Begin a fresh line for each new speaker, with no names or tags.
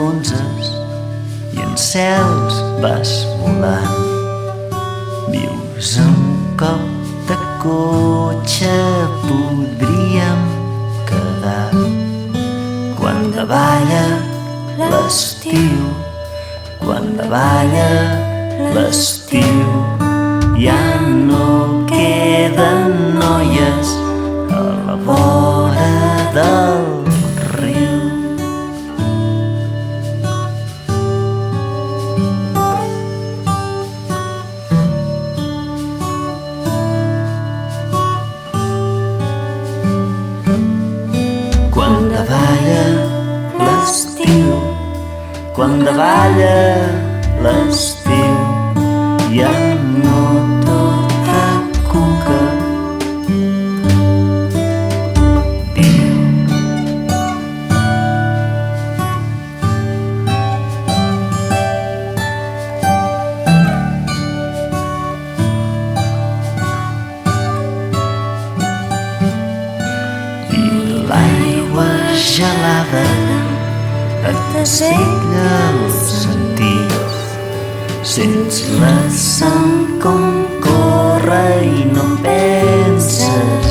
t'enfonses i en cels vas volant. Vius un cop de cotxe, podríem quedar quan davalla l'estiu, quan davalla l'estiu. Ja no queden noies a la vora del riu. Quan davalla l'estiu, quan davalla l'estiu, ja no tota cuca viu. I l'aigua gelada et desella els sentits. Sents la sang com corre i no penses